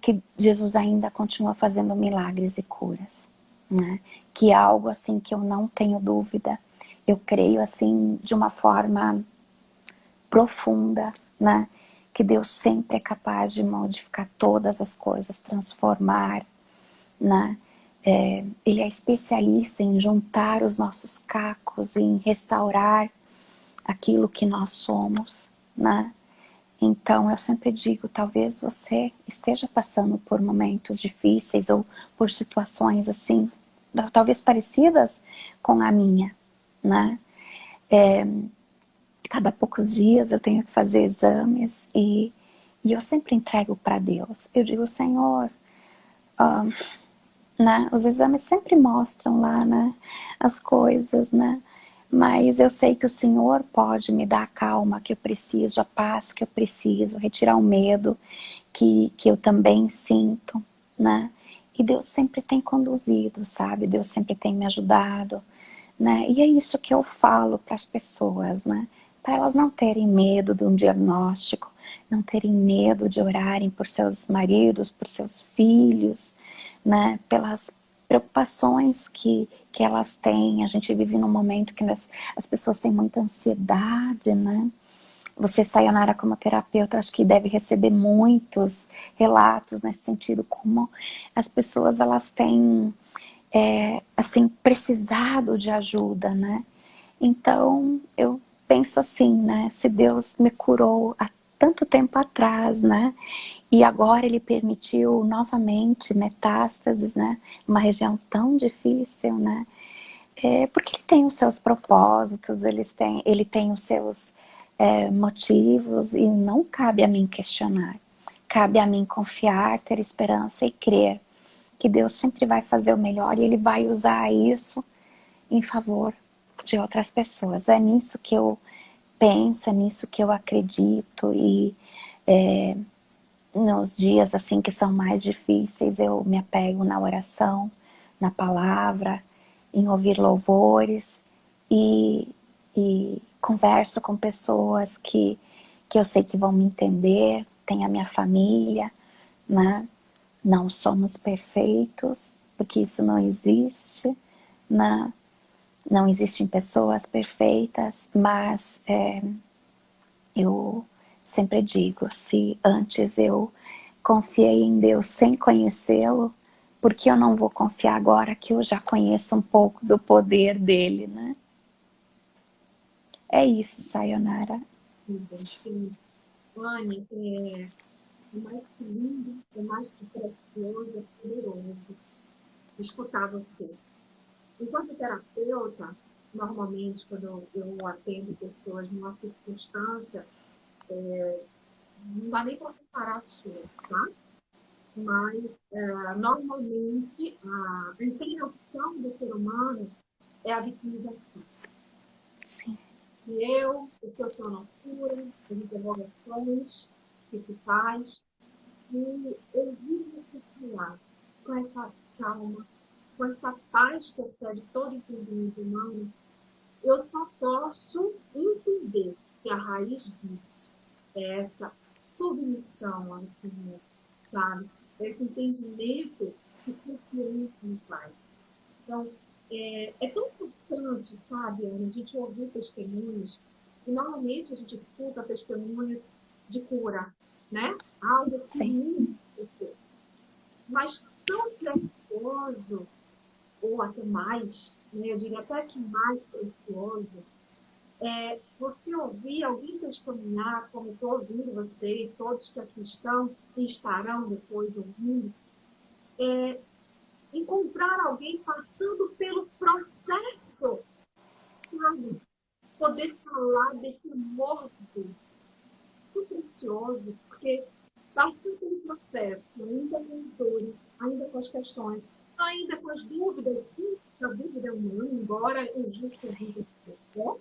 que Jesus ainda continua fazendo milagres e curas, né? Que é algo assim que eu não tenho dúvida. Eu creio assim de uma forma profunda, né? Que Deus sempre é capaz de modificar todas as coisas, transformar, né? Ele é especialista em juntar os nossos cacos, em restaurar aquilo que nós somos, né? Então eu sempre digo, talvez você esteja passando por momentos difíceis ou por situações assim, talvez parecidas com a minha, né? Cada poucos dias eu tenho que fazer exames e eu sempre entrego para Deus. Eu digo, Senhor, né? Os exames sempre mostram lá, né? As coisas, né? Mas eu sei que o Senhor pode me dar a calma que eu preciso, a paz que eu preciso, retirar o medo que eu também sinto, né? E Deus sempre tem conduzido, sabe? Deus sempre tem me ajudado, né? E é isso que eu falo para as pessoas, né? Para elas não terem medo de um diagnóstico, não terem medo de orarem por seus maridos, por seus filhos, né? Pelas preocupações que elas têm. A gente vive num momento que as pessoas têm muita ansiedade, né? Você, Sayonara, como terapeuta, acho que deve receber muitos relatos nesse sentido, como as pessoas elas têm assim, precisado de ajuda, né? Então, eu penso assim, né? Se Deus me curou há tanto tempo atrás, né? E agora Ele permitiu novamente metástases, né? Uma região tão difícil, né? Porque Ele tem os seus propósitos, Ele tem os seus motivos e não cabe a mim questionar. Cabe a mim confiar, ter esperança e crer que Deus sempre vai fazer o melhor e Ele vai usar isso em favor de outras pessoas. É nisso que eu penso, é nisso que eu acredito e nos dias assim que são mais difíceis eu me apego na oração, na palavra, em ouvir louvores e, e converso com pessoas que eu sei que vão me entender, tem a minha família, né? Não somos perfeitos, porque isso não existe, né? Não existem pessoas perfeitas, mas eu sempre digo, se antes eu confiei em Deus sem conhecê-lo, por que eu não vou confiar agora que eu já conheço um pouco do poder dele, né? É isso, Sayonara. Acho que, Anne, é mais que lindo, é mais que precioso, é poderoso escutar você. Enquanto terapeuta, normalmente, quando eu atendo pessoas numa circunstância, não dá nem para comparar a sua, tá? Mas, normalmente, a inclinação do ser humano é a vitimização. Sim. E o que eu sou na cura, as interrogações que se faz, e eu vi você falar com essa calma, com essa paz que excede todo entendimento humano. Eu só posso entender que a raiz disso é essa submissão ao Senhor, sabe? Esse entendimento que confiança no Pai. Então, é tão importante, sabe, Ana, a gente ouvir testemunhos, e normalmente a gente escuta testemunhos de cura, né? Algo que Sim. me aconteceu. Mas tão precioso, ou até mais, né? Eu diria até que mais precioso, você ouvir alguém testemunhar, como estou ouvindo você e todos que aqui estão e estarão depois ouvindo, encontrar alguém passando pelo processo, sabe? Poder falar desse amor de Deus, tão precioso, porque passando pelo processo, ainda com as dores, ainda com as questões, ainda com as dúvidas, sim, a dúvida é humana, embora o justo viva de fé,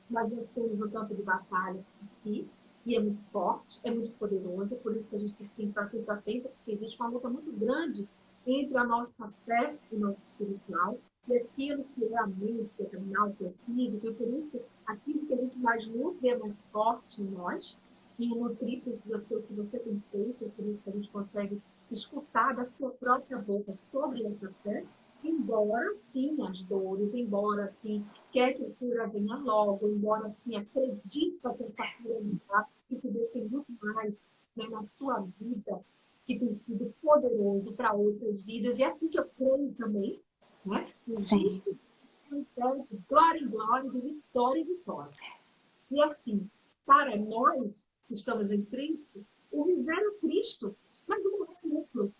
mas nós temos um campo de batalha aqui, e é muito forte, é muito poderoso, por isso que a gente tem que estar sempre atento, porque existe uma luta muito grande entre a nossa fé e o nosso espiritual, e aquilo que é a mente, que é terminal, que é físico, e por isso aquilo que a gente mais nutre é mais forte em nós, e o nutrir precisa ser o que você tem feito, é por isso que a gente consegue escutar da sua própria boca sobre essa fé, embora sim as dores, embora sim quer que a cura venha logo, embora sim acredita que essa cura virá e que Deus tem muito mais, né, na sua vida, que tem sido poderoso para outras vidas, e é assim que eu creio também, né? O Sim. justo de glória em glória, de vitória em vitória. E assim, para nós que estamos em Cristo, o viver é Cristo, mas não é lucro.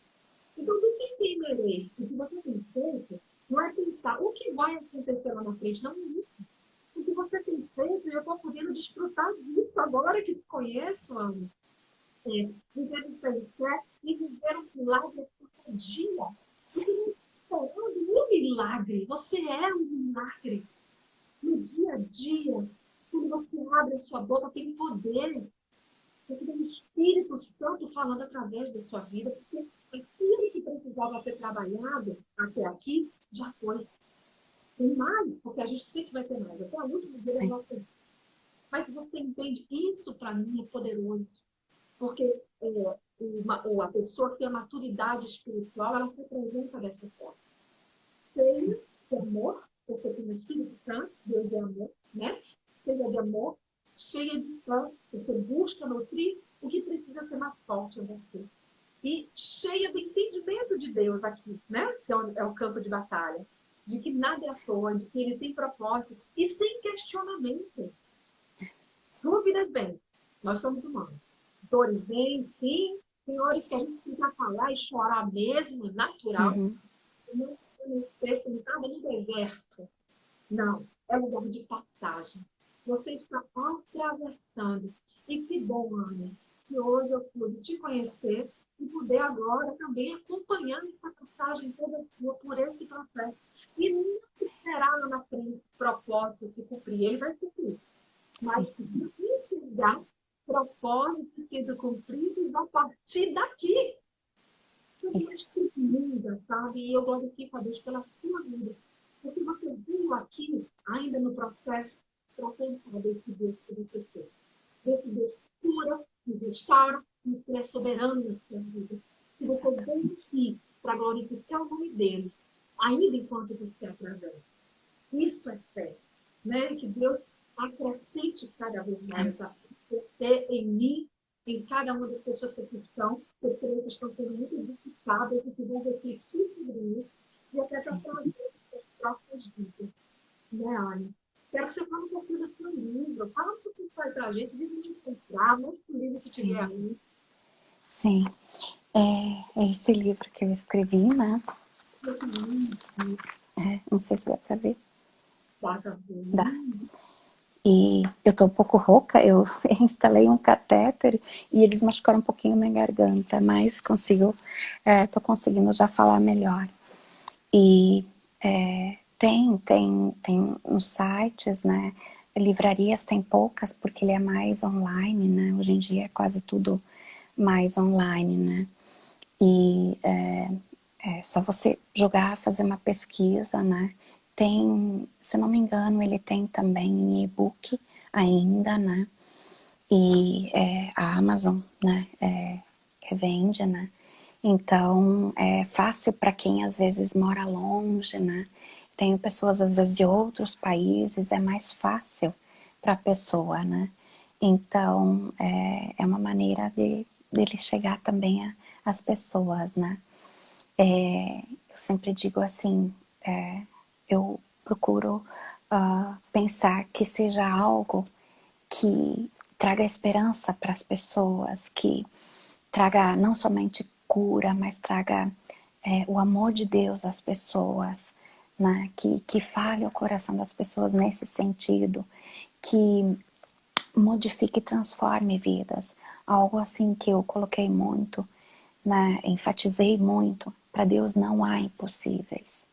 Então, do que temerei? O que você tem feito não é pensar o que vai acontecer lá na frente, não é isso. O que você tem feito, e eu estou podendo desfrutar disso agora que te conheço, Ana. Viver em fé e viver um milagre a cada dia. Porque não está esperando um milagre, você é um milagre. no dia a dia, quando você abre a sua boca, tem poder. Porque tem o Espírito Santo falando através da sua vida, porque aquilo que precisava ser trabalhado até aqui já foi. Tem mais, porque a gente sempre vai ter mais, até a última dia da Sim. nossa vida. Mas se você entende, isso para mim é poderoso. Porque ou a pessoa que tem a maturidade espiritual, ela se apresenta dessa forma. Sim. Cheia de amor, porque tem o Espírito Santo, Deus é amor, né? Cheia de amor, cheia de fé, porque busca nutrir o que precisa ser mais forte em você. E cheia de entendimento de Deus aqui, né? Que é o campo de batalha. De que nada é à toa, de que ele tem propósito. E sem questionamento. Dúvidas vêm. Nós somos humanos. Dores vêm, sim. Tem horas que a gente precisa falar e chorar mesmo, natural. Uhum. Não esqueça, não está no deserto. Não, é lugar de passagem. Você está atravessando. E que bom, Ana, que hoje eu pude te conhecer e poder agora também acompanhar essa passagem toda sua por esse processo. E não esperar lá na frente o propósito se cumprir. Ele vai cumprir. Sim. Mas enxergar propósitos sendo cumpridos a partir daqui. Mas Isso. que linda, sabe? E eu glorifico a Deus pela sua vida. Porque você veio aqui, ainda no processo, para pensar desse Deus que você fez. Desse Deus que cura, que restaura, que é soberano na sua vida. Que você Exatamente. veio aqui para glorificar o nome dele, ainda enquanto você atravessa. Isso é fé. Né? Que Deus acrescente cada vez Amém. mais a você em mim, em cada uma das pessoas que aqui estão, que eu creio que estão sendo muito edificadas e que vão refletir sobre isso e até para Sim. trazer as próprias vidas. Né, Anne? Quero que você fale um pouquinho do seu livro. Fala um pouquinho para a gente, diz onde encontrar, mostra o livro que tiver Sim. aí. Sim. É esse livro que eu escrevi, né? Que lindo. Não sei se dá pra ver. Tá, tá Dá. bem. E eu tô um pouco rouca, eu instalei um catéter e eles machucaram um pouquinho minha garganta, mas tô conseguindo já falar melhor. E tem nos sites, né? Livrarias tem poucas porque ele é mais online, né? Hoje em dia é quase tudo mais online, né? E é só você jogar, fazer uma pesquisa, né? Tem, se não me engano, ele tem também em e-book ainda, né? E a Amazon, né? Revende, né? Então, é fácil para quem às vezes mora longe, né? Tenho pessoas às vezes de outros países, é mais fácil para a pessoa, né? Então, é uma maneira dele chegar também às pessoas, né? Eu sempre digo assim, eu procuro pensar que seja algo que traga esperança para as pessoas, que traga não somente cura, mas traga o amor de Deus às pessoas, né? Que fale o coração das pessoas nesse sentido, que modifique e transforme vidas. Algo assim que eu coloquei muito, né? Enfatizei muito, para Deus não há impossíveis,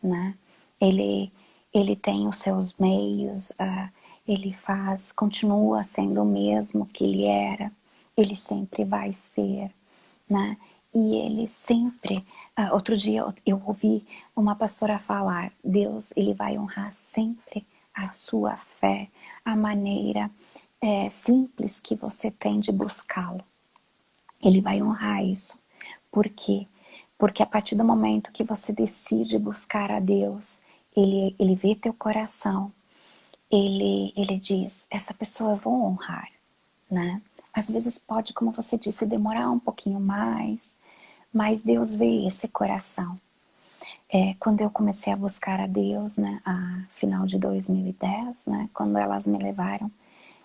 né? Ele, ele tem os seus meios, ele continua sendo o mesmo que ele era, ele sempre vai ser, né? E ele sempre, outro dia eu ouvi uma pastora falar, Deus, ele vai honrar sempre a sua fé, a maneira simples que você tem de buscá-lo. Ele vai honrar isso. Por quê? Porque a partir do momento que você decide buscar a Deus, ele vê teu coração, ele diz, essa pessoa eu vou honrar, né? Às vezes pode, como você disse, demorar um pouquinho mais, mas Deus vê esse coração. Quando eu comecei a buscar a Deus, né, a final de 2010, né, quando elas me levaram,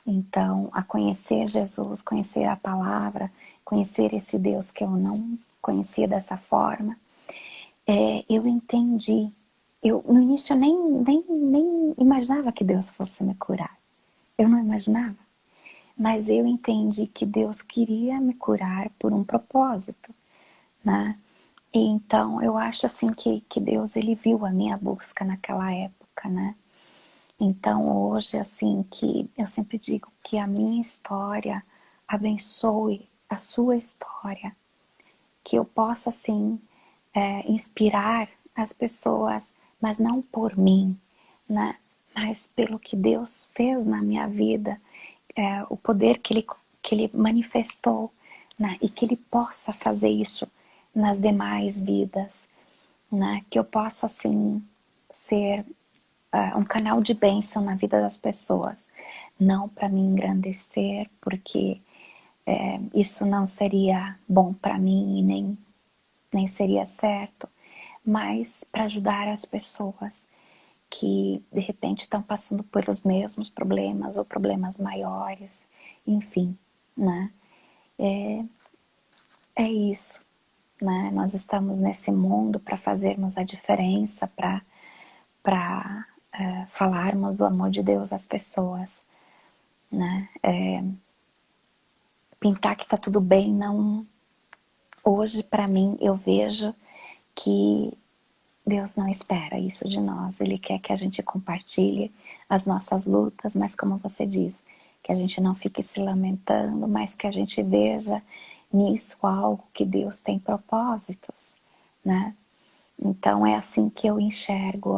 então, a conhecer Jesus, conhecer a palavra, conhecer esse Deus que eu não conhecia dessa forma, eu entendi. Eu, no início, nem imaginava que Deus fosse me curar. Eu não imaginava. Mas eu entendi que Deus queria me curar por um propósito, né? E então, eu acho assim que Deus, ele viu a minha busca naquela época, né? Então hoje, assim, que eu sempre digo que a minha história abençoe a sua história, que eu possa, assim, inspirar as pessoas, mas não por mim, né? Mas pelo que Deus fez na minha vida, o poder que ele manifestou, né? E que Ele possa fazer isso nas demais vidas, né? Que eu possa, assim, ser um canal de bênção na vida das pessoas, não para me engrandecer, porque isso não seria bom para mim e nem seria certo, mas para ajudar as pessoas que de repente estão passando pelos mesmos problemas ou problemas maiores, enfim, né? É isso, né? Nós estamos nesse mundo para fazermos a diferença, para falarmos do amor de Deus às pessoas, né? Pintar que tá tudo bem, não. Hoje, para mim, eu vejo que Deus não espera isso de nós. Ele quer que a gente compartilhe as nossas lutas, mas como você diz, que a gente não fique se lamentando, mas que a gente veja nisso algo que Deus tem propósitos, né? Então é assim que eu enxergo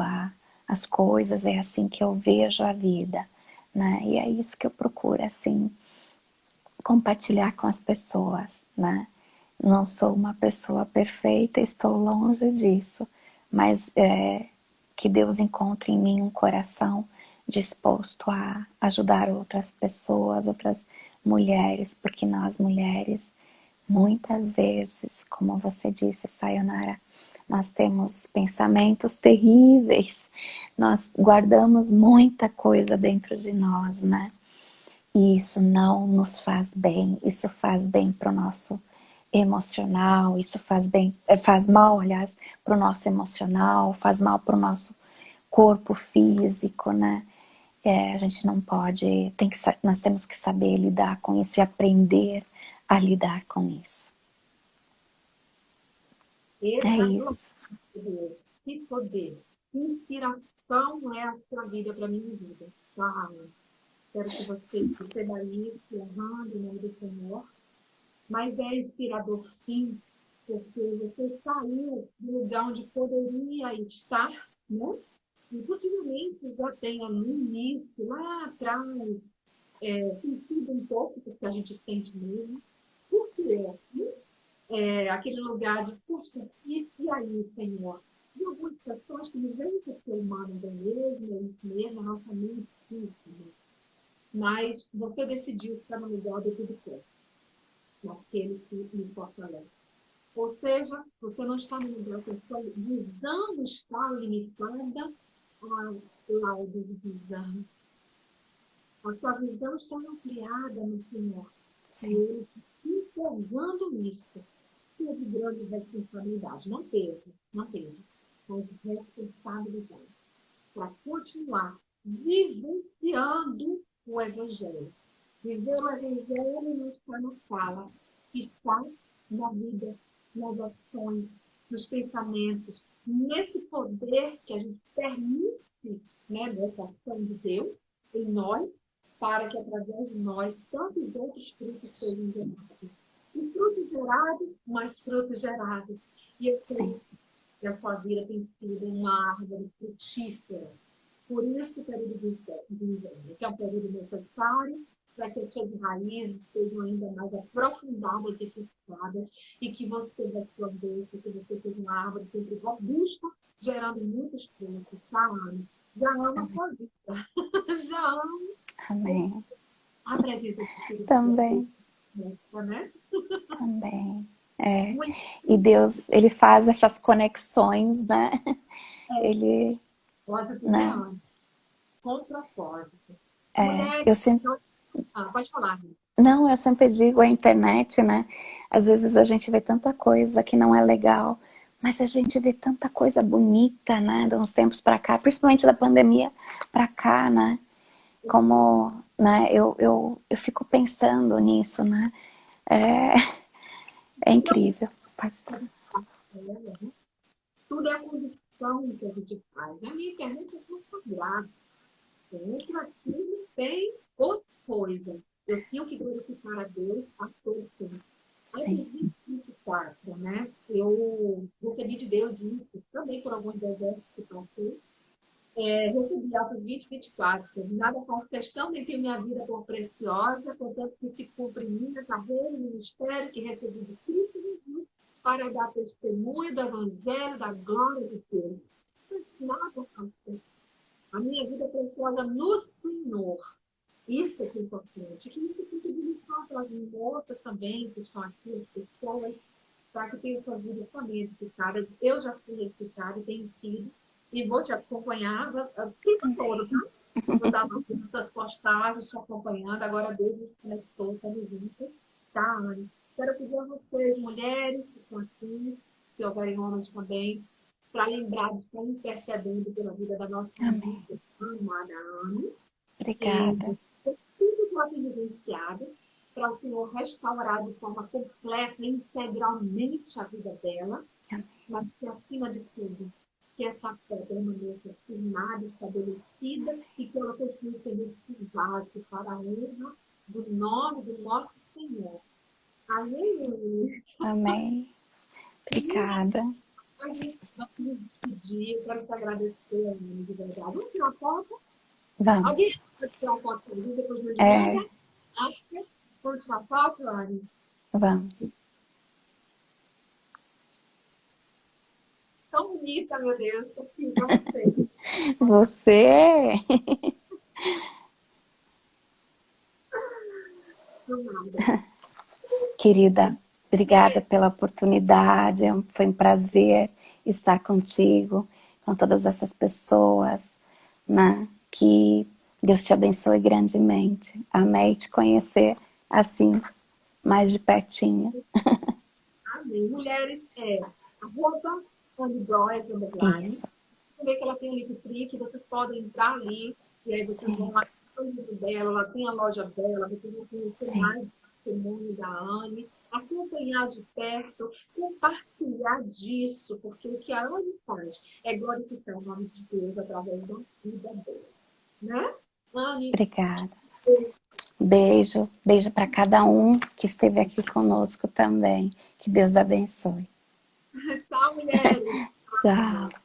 as coisas, é assim que eu vejo a vida, né? E é isso que eu procuro, assim, compartilhar com as pessoas, né? Não sou uma pessoa perfeita, estou longe disso, mas que Deus encontre em mim um coração disposto a ajudar outras pessoas, outras mulheres, porque nós mulheres, muitas vezes, como você disse, Sayonara, nós temos pensamentos terríveis, nós guardamos muita coisa dentro de nós, né? E isso não nos faz bem, isso faz bem para o nosso emocional, isso faz bem, faz mal, aliás, para o nosso emocional, faz mal para o nosso corpo físico, né? A gente não pode, nós temos que saber lidar com isso e aprender a lidar com isso. É isso. Deus, que poder, que inspiração é a sua vida para a minha vida, tá? Espero que você receba isso, honrando o nome do Senhor. Mas é inspirador, sim, porque você saiu do lugar onde poderia estar, né? E possivelmente já tenha no início, lá atrás, sentido um pouco, porque a gente sente mesmo. Por que é assim? Aquele lugar de, puxa, e aí, Senhor? E algumas pessoas que nos veem que ser humano é mesmo, é isso mesmo, a nossa mente física. Mas você decidiu estar no lugar do tudo certo, naquele que lhe fortalece. Ou seja, você não está no lugar que a sua visão está limitada ao lado de visão. A sua visão está ampliada no Senhor. Sim. E Ele, enxergando nisso, teve grande responsabilidade. Não pesa, mas responsabilidade. Para continuar vivenciando o Evangelho. Viver o Evangelho não está na fala, está na vida, nas ações, nos pensamentos, nesse poder que a gente permite, né, dessa ação de Deus em nós, para que através de nós tantos outros frutos sejam gerados. E frutos gerados, mais frutos gerados. E eu sei que a sua vida tem sido uma árvore frutífera. Por isso, o período de inverno, que é um período necessário para que as suas raízes sejam ainda mais aprofundadas e fixadas e que você resplandeça, que você seja uma árvore sempre robusta, gerando muitos frutos, tá, Ana? Já amo a sua vida. Já amo. Amém. A presença do Espírito Também. Santo, né? Também. É. Muito. E Deus, Ele faz essas conexões, né? Ele, Pode tudo, né? Ana. Com propósito. Mulheres, Eu sempre, pode falar, Ana. não, eu sempre digo a internet, né? Às vezes a gente vê tanta coisa que não é legal, mas a gente vê tanta coisa bonita, né? De uns tempos para cá, principalmente da pandemia para cá, né? Como, né? Eu fico pensando nisso, né? É, é incrível. Pode estar. Tudo é a condição que a gente faz. A minha internet é tão sagrada. contra aquilo tem outra coisa. Eu tenho que glorificar a Deus a todo tempo. Aí em Sim. 2024, né? Eu recebi de Deus isso, também por alguns desertos que passei. Recebi Atos 20, 24. Nada faço questão, nem tenho minha vida por preciosa, contanto que se cumpre minha carreira e ministério que recebi de Cristo Jesus para dar testemunho do Evangelho, da glória de Deus. Nada faço questão. A minha vida é preciosa no Senhor. Isso que é importante. Que isso fique de lição para as moças também, que estão aqui, as pessoas, para que tenham suas vidas também edificadas. Eu já fui edificada e tenho sido, e vou te acompanhar o tempo todo, tá? Eu estava vendo suas postagens, te acompanhando, agora Deus nos conectou, estamos juntas, tá, Anne? Quero pedir a vocês, mulheres que estão aqui, se houverem homens também, para lembrar de estar intercedendo pela vida da nossa Amém. amiga amada Anne, Obrigada. tudo que ela tem vivenciado, para o Senhor restaurar de forma completa e integralmente a vida dela, Amém. mas que, acima de tudo, que essa fé permaneça firmada, estabelecida e que ela continue sendo esse vaso para a honra do nome do nosso Senhor. Aleluia! Amém. Obrigada. A gente vai nos despedir. Eu quero te agradecer, Anne, de verdade. Vamos tirar foto? Alguém Vamos. pode tirar foto comigo depois de É, manda? Acho que vamos tirar foto, Anne? vamos. Tão bonita, meu Deus. Tô aqui pra você. Você. Não nada. Querida, obrigada pela oportunidade. Foi um prazer estar contigo, com todas essas pessoas, né? Que Deus te abençoe grandemente. Amei te conhecer assim, mais de pertinho. Amém. Mulheres, arroba Anibroes, underline. Isso, Também que ela tem um Linktree, que vocês podem entrar ali, e aí vocês vão sim, lá no livro dela, ela tem a loja dela, vocês vão conhecer sim. mais do testemunho da Anne, acompanhar de perto, compartilhar disso, porque o que a Anne faz é glorificar o nome de Deus através da vida dela. Né? Anne, Obrigada. Beijo, beijo para cada um que esteve aqui conosco também. Que Deus abençoe. tchau, mulheres. Tchau.